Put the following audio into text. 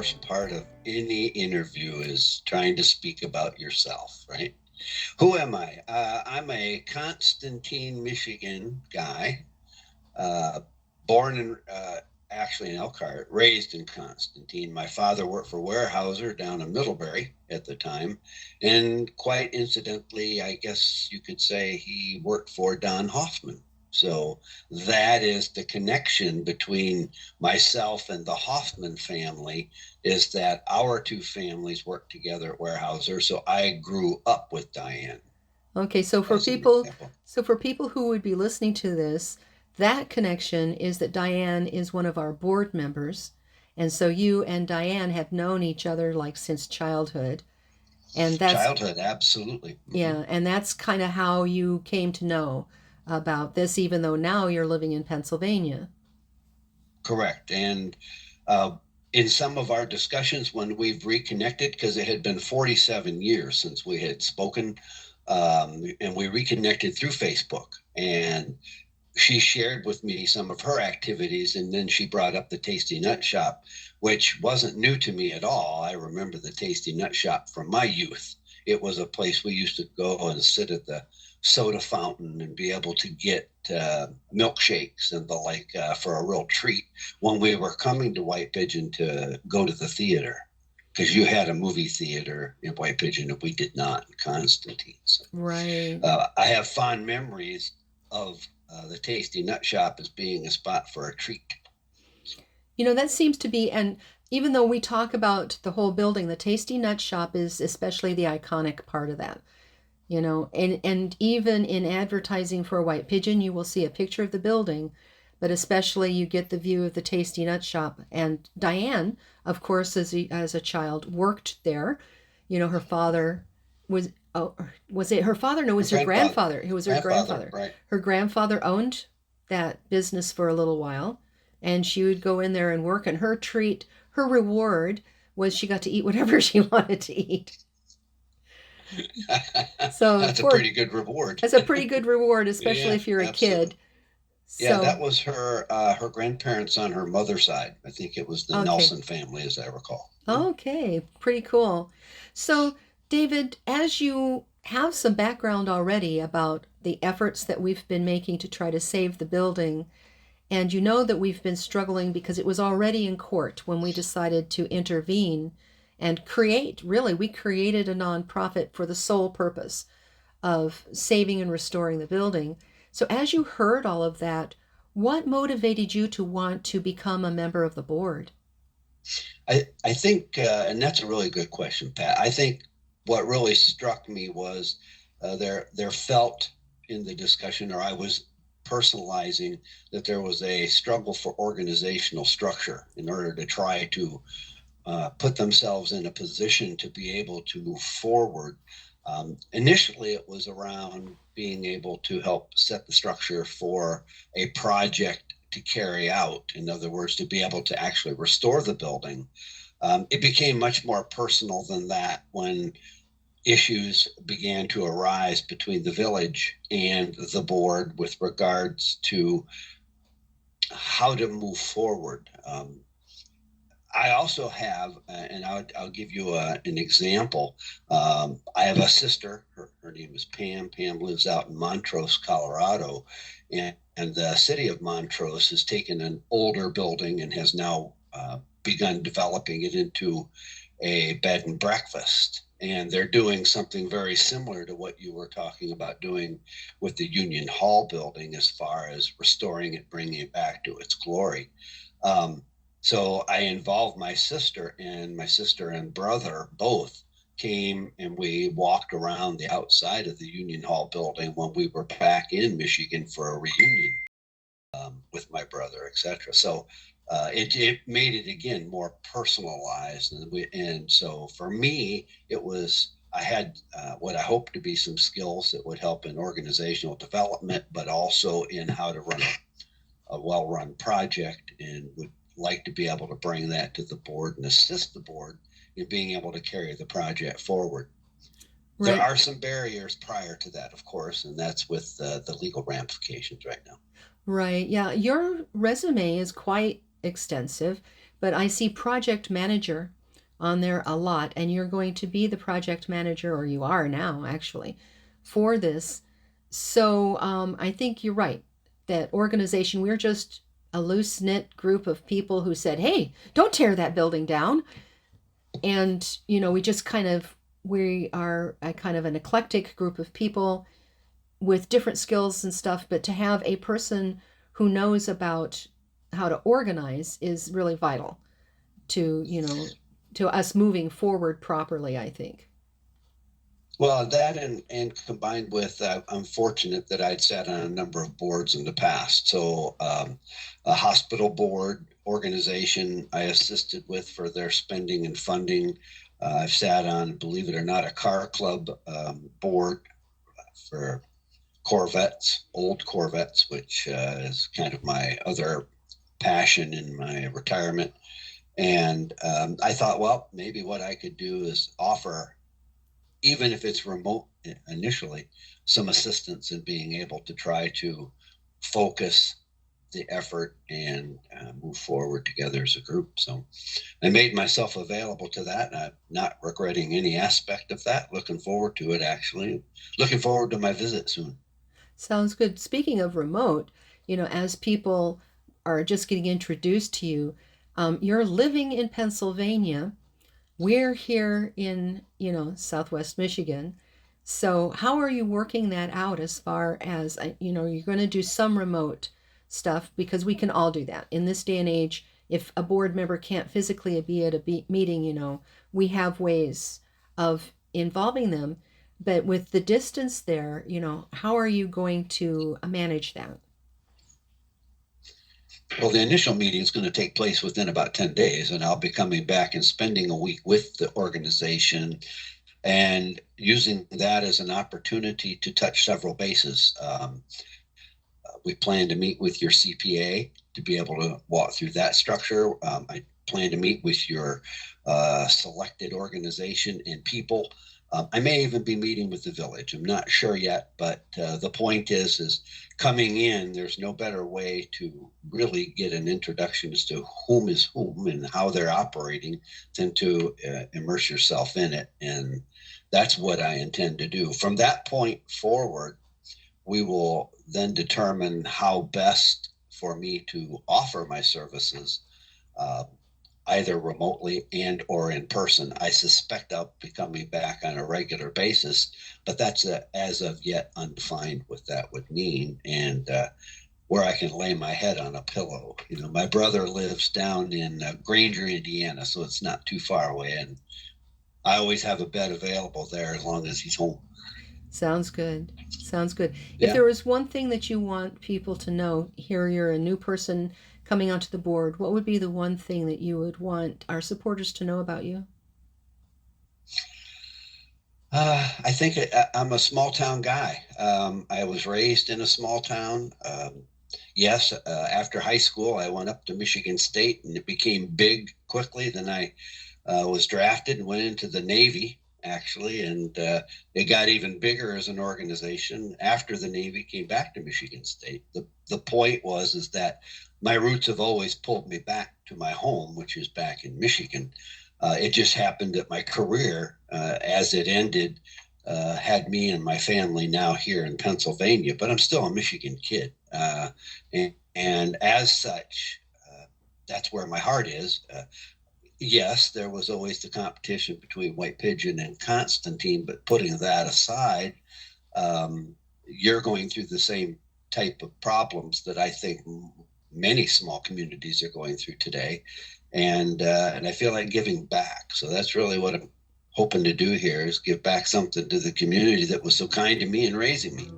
first part of any interview is trying to speak about yourself, right? Who am I? I'm a Constantine, Michigan guy, uh, born in actually in Elkhart, raised in Constantine. My father worked for Weyerhaeuser down in Middlebury at the time, and quite incidentally, I guess you could say he worked for Don Hoffman. So that is the connection between myself and the Hoffman family, is that our two families worked together at Weyerhaeuser. So I grew up with Diane, Okay, as an example. so for people who would be listening to this, that connection is that Diane is one of our board members. And so you and Diane have known each other like since childhood. And that's, Childhood, absolutely. yeah, and that's kind of how you came to know about this, even though now you're living in Pennsylvania. Correct. And uh, in some of our discussions, when we've reconnected, because it had been 47 years since we had spoken, and we reconnected through Facebook. And she shared with me some of her activities, and then she brought up the Tasty Nut Shop, which wasn't new to me at all. I remember the Tasty Nut Shop from my youth. It was a place we used to go and sit at the soda fountain and be able to get milkshakes and the like for a real treat when we were coming to White Pigeon to go to the theater. Because you had a movie theater in White Pigeon and we did not in Constantine. So, Right. I have fond memories of the Tasty Nut Shop as being a spot for a treat. You know, that seems to be, and even though we talk about the whole building, the Tasty Nut Shop is especially the iconic part of that. You know, and even in advertising for White Pigeon, you will see a picture of the building, but especially you get the view of the Tasty Nut Shop. And Diane, of course, as a child, worked there. You know, her father was, oh, was it her father? No, it Her was her grandfather, grandfather. It was her grandfather, grandfather. right? Her grandfather owned that business for a little while, and she would go in there and work. And her treat, her reward, was she got to eat whatever she wanted to eat. So That's a for pretty good reward. That's a pretty good reward, especially Yeah, if you're a kid. absolutely. Yeah, So, that was her grandparents on her mother's side. I think it was the okay. Nelson family, as I recall. Yeah. Okay, pretty cool. So, David, as you have some background already about the efforts that we've been making to try to save the building, and you know that we've been struggling because it was already in court when we decided to intervene and create, really, we created a nonprofit for the sole purpose of saving and restoring the building. So, as you heard all of that, what motivated you to want to become a member of the board? I think, and that's a really good question, Pat. I think what really struck me was there felt in the discussion, or I was personalizing, that there was a struggle for organizational structure in order to try to put themselves in a position to be able to move forward. Initially, it was around being able to help set the structure for a project to carry out. In other words, to be able to actually restore the building. It became much more personal than that when issues began to arise between the village and the board with regards to how to move forward. I also have, and I'll give you an example. I have a sister. Her name is Pam. Pam lives out in Montrose, Colorado, and the city of Montrose has taken an older building and has now begun developing it into a bed and breakfast. And they're doing something very similar to what you were talking about doing with the Union Hall building, as far as restoring it, bringing it back to its glory. Um, so I involved my sister and brother both came and we walked around the outside of the Union Hall building when we were back in Michigan for a reunion, with my brother, etc. So it made it again more personalized, and so for me it was. I had what I hoped to be some skills that would help in organizational development, but also in how to run a well-run project, and would like to be able to bring that to the board and assist the board in being able to carry the project forward. There Right. are some barriers prior to that, of course, and that's with the legal ramifications right now. Right. Yeah. Your resume is quite extensive. but I see project manager on there a lot, and you're going to be the project manager, or you are now actually, for this. So I think you're right. That organization, we're just a loose knit group of people who said, hey, don't tear that building down. And, we just we are a kind of an eclectic group of people with different skills and stuff, but to have a person who knows about how to organize is really vital to, to us moving forward properly, I think. Well, that and combined with, I'm fortunate that I'd sat on a number of boards in the past. So, a hospital board organization I assisted with for their spending and funding. I've sat on, believe it or not, a car club board for Corvettes, old Corvettes, which is kind of my other passion in my retirement. And I thought, well, maybe what I could do is offer, even if it's remote initially, some assistance in being able to try to focus the effort and move forward together as a group. So I made myself available to that. And I'm not regretting any aspect of that. Looking forward to it, actually. Looking forward to my visit soon. Sounds good. Speaking of remote, as people are just getting introduced to you, you're living in Pennsylvania. We're here in, Southwest Michigan. So, how are you working that out as far as, you're going to do some remote stuff because we can all do that. In this day and age, if a board member can't physically be at a meeting, we have ways of involving them. But with the distance there, how are you going to manage that? Well, the initial meeting is going to take place within about 10 days, and I'll be coming back and spending a week with the organization and using that as an opportunity to touch several bases. We plan to meet with your CPA to be able to walk through that structure. I plan to meet with your selected organization and people. I may even be meeting with the village. I'm not sure yet, but the point is coming in, there's no better way to really get an introduction as to whom is whom and how they're operating than to immerse yourself in it. And that's what I intend to do. From that point forward, we will then determine how best for me to offer my services, either remotely and or in person. I suspect I'll be coming back on a regular basis, but that's as of yet undefined what that would mean, and where I can lay my head on a pillow. My brother lives down in Granger, Indiana, so it's not too far away, and I always have a bed available there as long as he's home. Sounds good. Sounds good. If Yeah. there was one thing that you want people to know, here you're a new person coming onto the board, what would be the one thing that you would want our supporters to know about you? I think I'm a small town guy. I was raised in a small town. Yes, after high school, I went up to Michigan State and it became big quickly. Then I was drafted and went into the Navy, actually, and it got even bigger as an organization. After the Navy, came back to Michigan State. The point is that my roots have always pulled me back to my home, which is back in Michigan. It just happened that my career, as it ended, had me and my family now here in Pennsylvania, but I'm still a Michigan kid. And as such, that's where my heart is. Yes, there was always the competition between White Pigeon and Constantine, but putting that aside, you're going through the same type of problems that I think many small communities are going through today, and I feel like giving back. So that's really what I'm hoping to do here, is give back something to the community that was so kind to me in raising me.